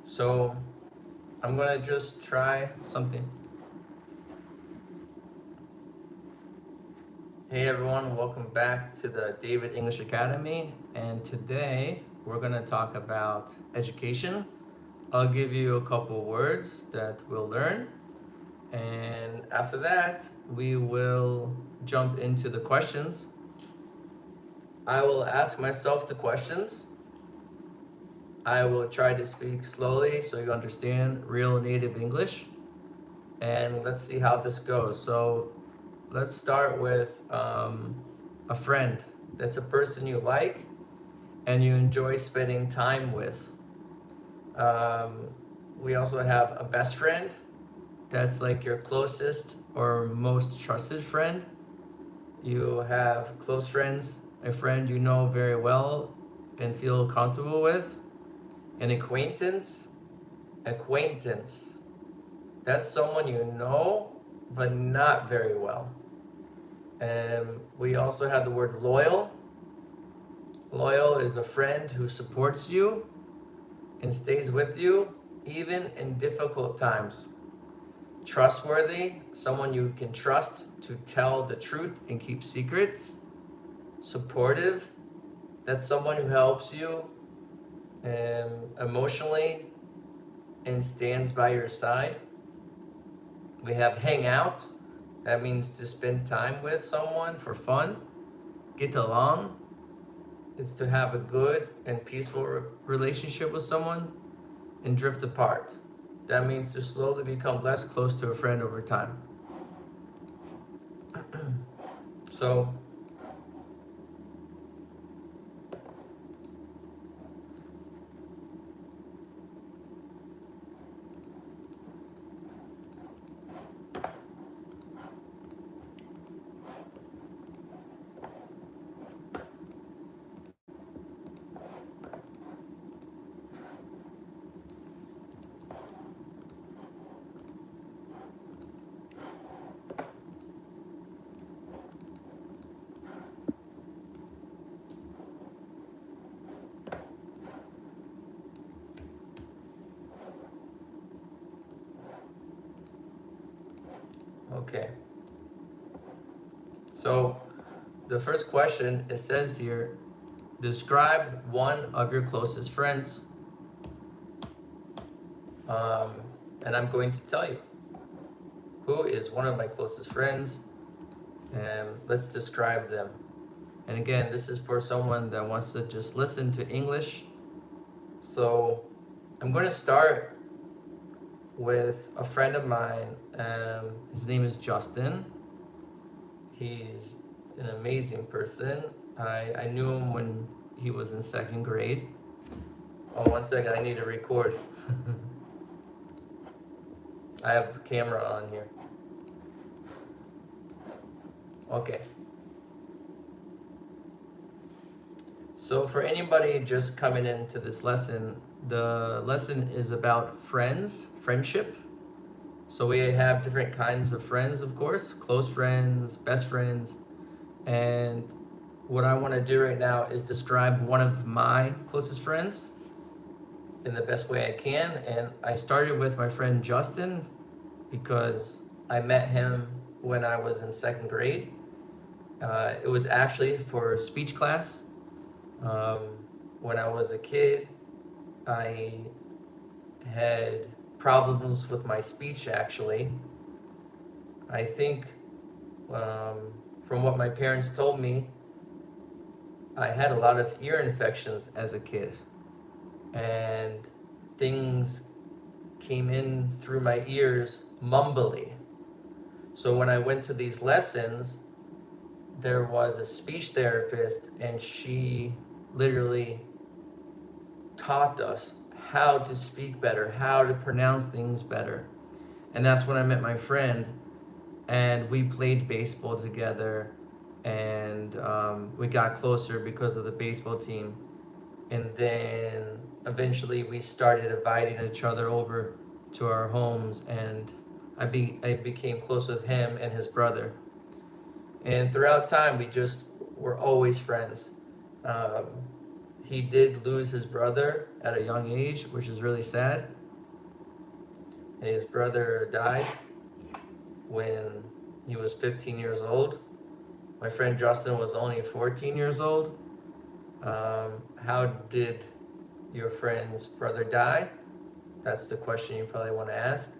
So I'm gonna just try something. Hey everyone, welcome back to the David English Academy. And today we're gonna talk about education. I'll give you a couple words that we'll learn. And after that, we will jump into the questions. I will ask myself the questions. I will try to speak slowly so you understand real native English. And let's see how this goes. So let's start with a friend. That's a person you like and you enjoy spending time with. Um, we also have a best friend. That's like your closest or most trusted friend. You have close friends, a friend you know very well and feel comfortable with. An acquaintance. Acquaintance. That's someone you know but not very well. And we also have the word loyal. Loyal is a friend who supports you and stays with you even in difficult times. Trustworthy, someone you can trust to tell the truth and keep secrets. Supportive, that's someone who helps you emotionally and stands by your side. We have hang out. That means to spend time with someone for fun, get along. It's to have a good and peaceful relationship with someone and drift apart. That means to slowly become less close to a friend over time. So, okay. So, the first question, it says here, describe one of your closest friends. Um, and I'm going to tell you who is one of my closest friends, and let's describe them. And again, this is for someone that wants to just listen to English. So I'm going to start with a friend of mine. His name is Justin. He's an amazing person. I knew him when he was in second grade. Oh, 1 second, I need to record. I have a camera on here. Okay. So for anybody just coming into this lesson, the lesson is about friends, friendship. So we have different kinds of friends, of course, close friends, best friends. And what I want to do right now is describe one of my closest friends in the best way I can. And I started with my friend Justin because I met him when I was in second grade. It was actually for speech class. When I was a kid, I had problems with my speech, actually. I think from what my parents told me, I had a lot of ear infections as a kid, and things came in through my ears mumbly. So when I went to these lessons, there was a speech therapist, and she literally taught us how to speak better, how to pronounce things better. And that's when I met my friend, and we played baseball together, and we got closer because of the baseball team. And then eventually we started inviting each other over to our homes, and I became close with him and his brother. And throughout time, we just were always friends. He did lose his brother at a young age, which is really sad. His brother died when he was 15 years old. My friend Justin was only 14 years old. How did your friend's brother die? That's the question you probably want to ask.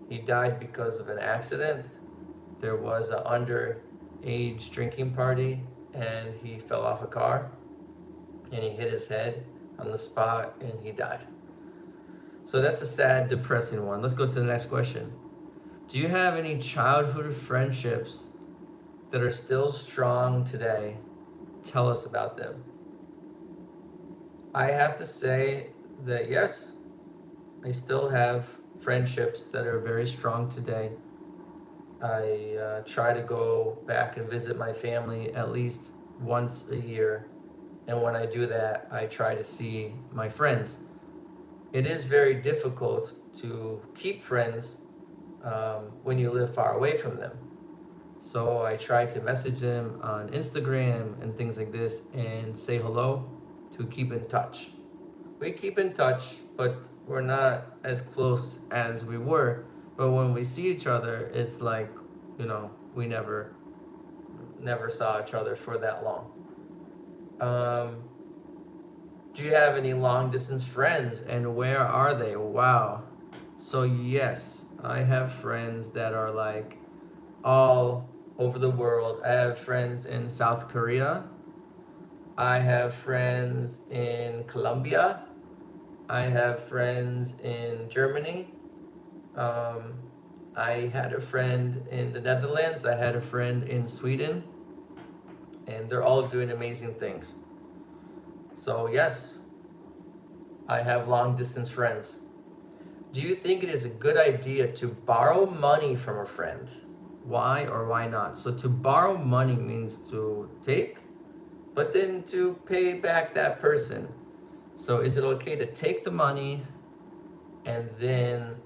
He died because of an accident. There was an underage drinking party and he fell off a car and he hit his head on the spot and he died. So that's a sad, depressing one. Let's go to the next question. Do you have any childhood friendships that are still strong today? Tell us about them. I have to say that yes, I still have friendships that are very strong today. I try to go back and visit my family at least once a year. And when I do that, I try to see my friends. It is very difficult to keep friends when you live far away from them. So I try to message them on Instagram and things like this and say hello to keep in touch. We keep in touch, but we're not as close as we were. But when we see each other, it's like, we never saw each other for that long. Do you have any long distance friends and where are they? Wow. So yes, I have friends that are like all over the world. I have friends in South Korea. I have friends in Colombia. I have friends in Germany. I had a friend in the Netherlands. I had a friend in Sweden. And they're all doing amazing things. So yes, I have long distance friends. Do you think it is a good idea to borrow money from a friend? Why or why not? So to borrow money means to take, but then to pay back that person. So is it okay to take the money and then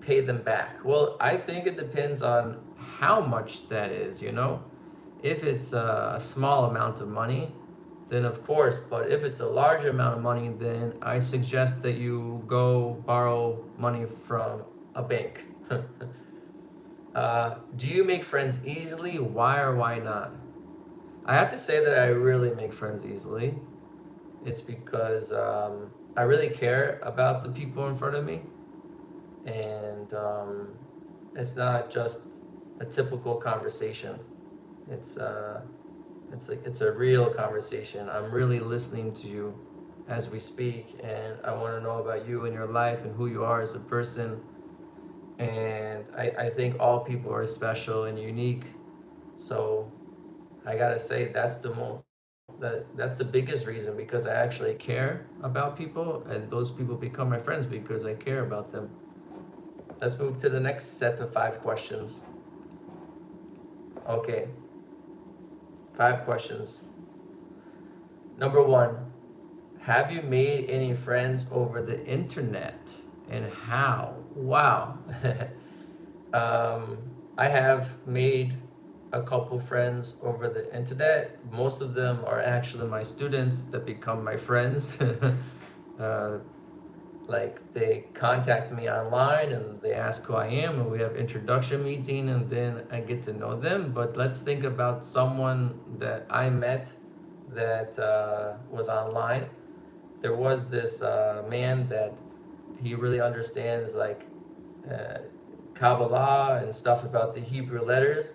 pay them back? Well, I think it depends on how much that is, If it's a small amount of money, then of course, but if it's a large amount of money, then I suggest that you go borrow money from a bank. Do you make friends easily? Why or why not? I have to say that I really make friends easily. It's because I really care about the people in front of me. And it's not just a typical conversation. It's a real conversation. I'm really listening to you as we speak, and I want to know about you and your life and who you are as a person. And I think all people are special and unique. So I gotta say that's the biggest reason, because I actually care about people, and those people become my friends because I care about them. Let's move to the next set of 5 questions. Okay. 5 questions. Number 1, have you made any friends over the internet and how? Wow. I have made a couple friends over the internet. Most of them are actually my students that become my friends. Like they contact me online and they ask who I am and we have introduction meeting and then I get to know them. But let's think about someone that I met that was online. There was this man that he really understands like Kabbalah and stuff about the Hebrew letters.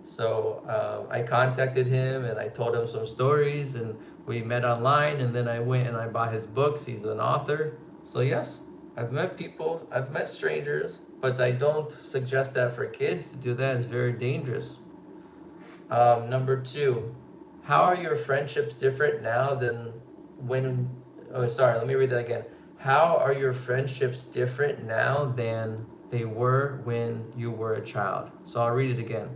So I contacted him and I told him some stories and we met online, and then I went and I bought his books. He's an author. So yes, I've met people, I've met strangers, but I don't suggest that for kids to do that. It's very dangerous. Number 2, how are your friendships different now than when, let me read that again. How are your friendships different now than they were when you were a child? So I'll read it again.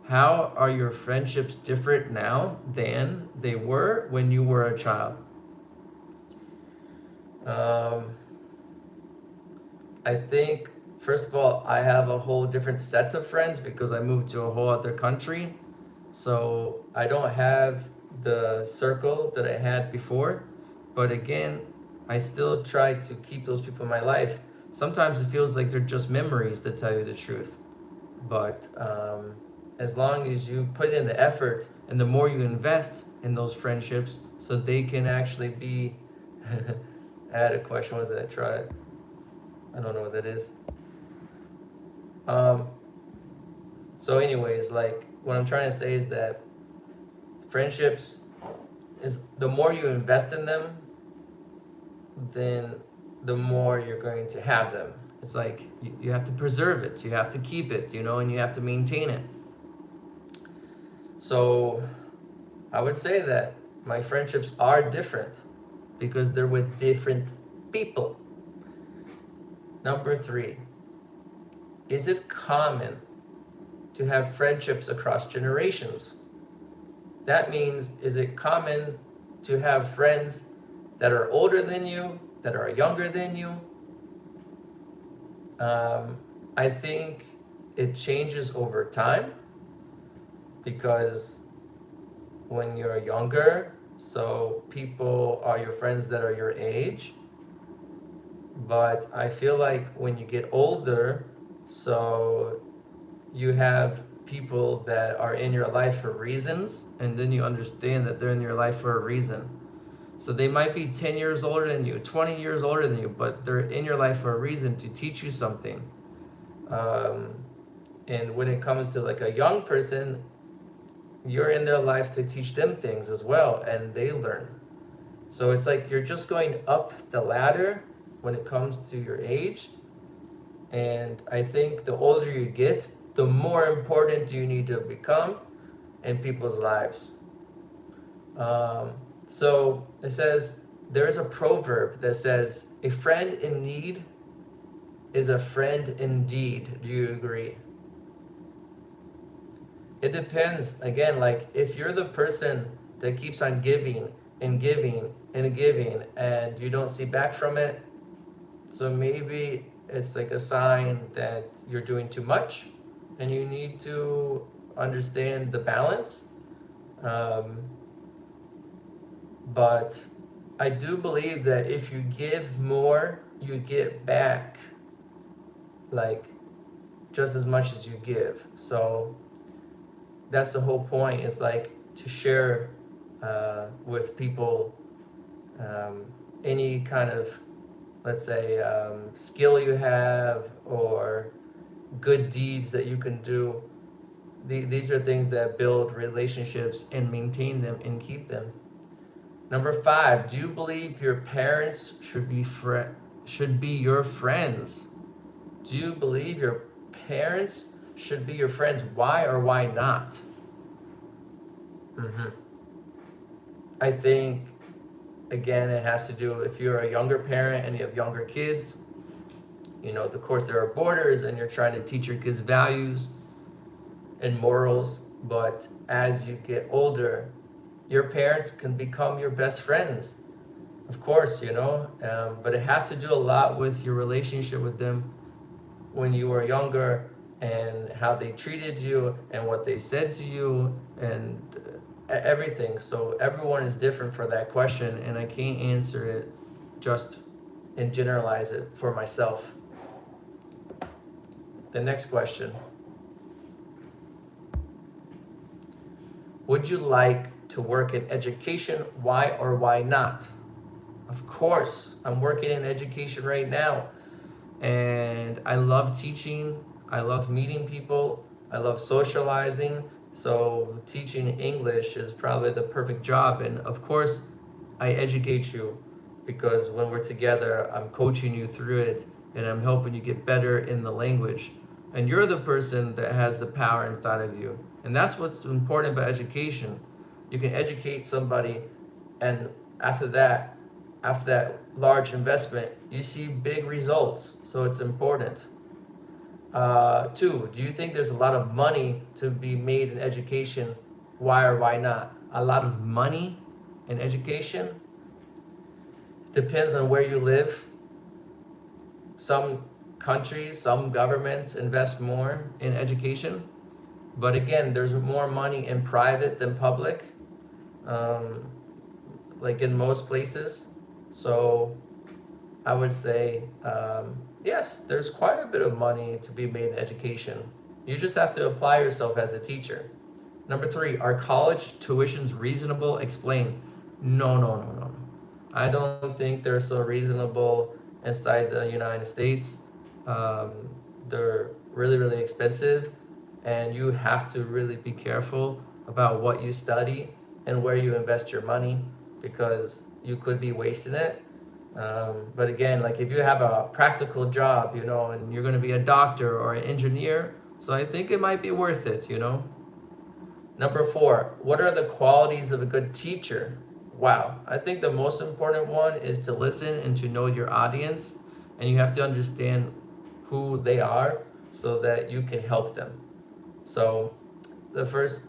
How are your friendships different now than they were when you were a child? I think, first of all, I have a whole different set of friends because I moved to a whole other country. So I don't have the circle that I had before. But again, I still try to keep those people in my life. Sometimes it feels like they're just memories, to tell you the truth. But as long as you put in the effort and the more you invest in those friendships, so they can actually be. I had a question. Was that? Try it. I don't know what that is. So, anyways, like what I'm trying to say is that friendships is the more you invest in them, then the more you're going to have them. It's like you have to preserve it, you have to keep it, and you have to maintain it. So I would say that my friendships are different because they're with different people. Number 3, is it common to have friendships across generations? That means, is it common to have friends that are older than you, that are younger than you? I think it changes over time, because when you're younger, so people are your friends that are your age. But I feel like when you get older, so you have people that are in your life for reasons, and then you understand that they're in your life for a reason. So they might be 10 years older than you, 20 years older than you, but they're in your life for a reason, to teach you something. And when it comes to like a young person, you're in their life to teach them things as well, and they learn. So it's like you're just going up the ladder when it comes to your age. And I think the older you get, the more important you need to become in people's lives. So it says, there's a proverb that says, a friend in need is a friend indeed. Do you agree? It depends. Again, like if you're the person that keeps on giving and giving and giving and you don't see back from it, so maybe it's like a sign that you're doing too much and you need to understand the balance. But I do believe that if you give more, you get back like just as much as you give. So that's the whole point, is like to share with people any kind of, let's say, skill you have or good deeds that you can do. These are things that build relationships and maintain them and keep them. Number 5, do you believe your parents should be your friends? Do you believe your parents should be your friends? Why or why not? I think, again, it has to do, if you're a younger parent and you have younger kids, of course there are borders and you're trying to teach your kids values and morals. But as you get older, your parents can become your best friends, of course, but it has to do a lot with your relationship with them when you were younger, and how they treated you and what they said to you and everything. So everyone is different for that question, and I can't answer it just and generalize it for myself. The next question. Would you like to work in education? Why or why not? Of course, I'm working in education right now, and I love teaching. I love meeting people. I love socializing. So teaching English is probably the perfect job. And of course, I educate you, because when we're together, I'm coaching you through it and I'm helping you get better in the language. And you're the person that has the power inside of you. And that's what's important about education. You can educate somebody, and after that large investment, you see big results. So it's important. 2, do you think there's a lot of money to be made in education? Why or why not? A lot of money in education? Depends on where you live. Some countries, some governments invest more in education. But again, there's more money in private than public. like in most places. So I would say, yes, there's quite a bit of money to be made in education. You just have to apply yourself as a teacher. Number 3, are college tuitions reasonable? Explain. No, no, no, no, no. I don't think they're so reasonable inside the United States. Um, they're really, really expensive, and you have to really be careful about what you study and where you invest your money, because you could be wasting it. But again, like if you have a practical job, you know, and you're going to be a doctor or an engineer, so I think it might be worth it, you know. Number 4, what are the qualities of a good teacher? Wow, I think the most important one is to listen and to know your audience, and you have to understand who they are so that you can help them. So the first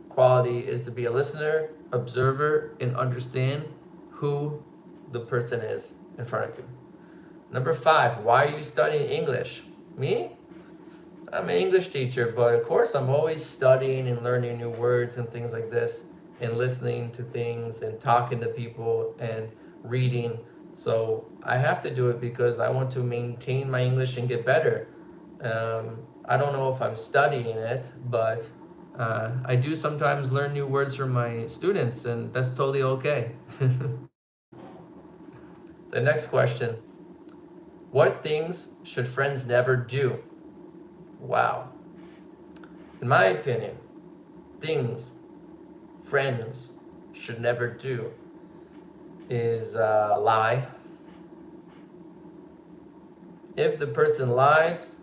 quality is to be a listener, observer, and understand who the person is in front of you. Number 5, why are you studying English? Me? I'm an English teacher, but of course I'm always studying and learning new words and things like this, and listening to things and talking to people and reading. So I have to do it because I want to maintain my English and get better. I don't know if I'm studying it, but I do sometimes learn new words from my students, and that's totally okay. The next question, what things should friends never do? Wow. In my opinion, things friends should never do is lie. If the person lies,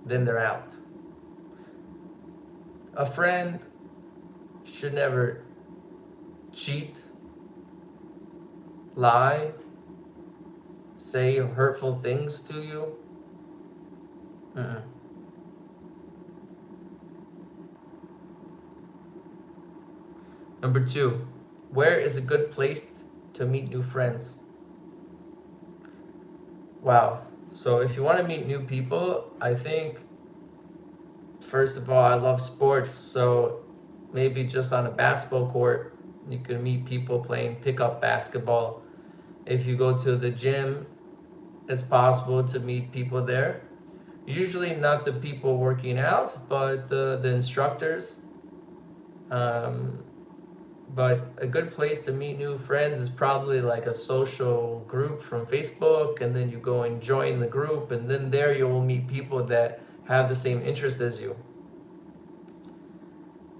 then they're out. A friend should never cheat, lie, say hurtful things to you. Mm-mm. Number 2, where is a good place to meet new friends? Wow. So if you want to meet new people, I think, first of all, I love sports. So maybe just on a basketball court, you can meet people playing pickup basketball. If you go to the gym, it's possible to meet people there. Usually not the people working out, but the instructors. But a good place to meet new friends is probably like a social group from Facebook, and then you go and join the group, and then there you will meet people that have the same interest as you.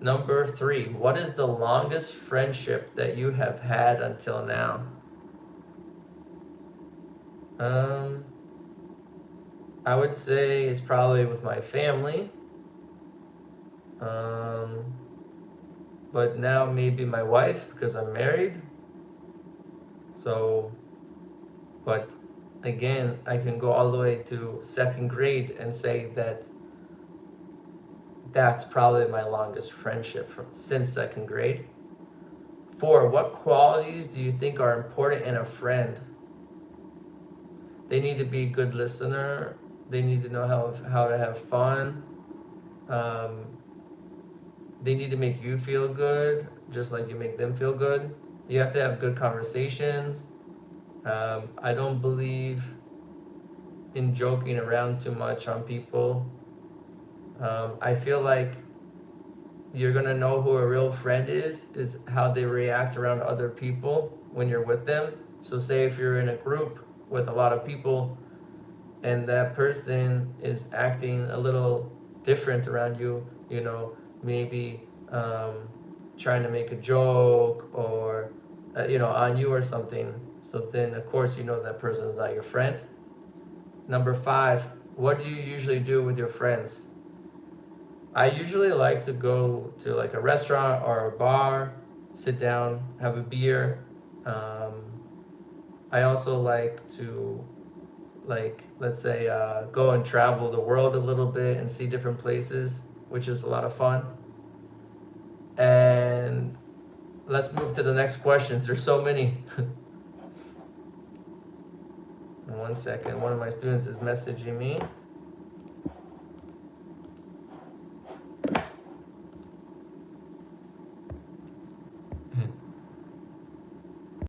Number 3, what is the longest friendship that you have had until now? I would say it's probably with my family. But now maybe my wife, because I'm married. So, but again, I can go all the way to 2nd grade and say that that's probably my longest friendship since 2nd grade. 4, what qualities do you think are important in a friend? They need to be a good listener. They need to know how to have fun. They need to make you feel good, just like you make them feel good. You have to have good conversations. I don't believe in joking around too much on people. I feel like you're gonna know who a real friend is how they react around other people when you're with them. So say if you're in a group with a lot of people and that person is acting a little different around you, you know, maybe trying to make a joke or on you or something, so then of course you know that person is not your friend. Number 5, what do you usually do with your friends? I usually like to go to like a restaurant or a bar, sit down, have a beer. I also like to, like, let's say, go and travel the world a little bit and see different places, which is a lot of fun. And let's move to the next questions. There's so many. 1 second. One of my students is messaging me.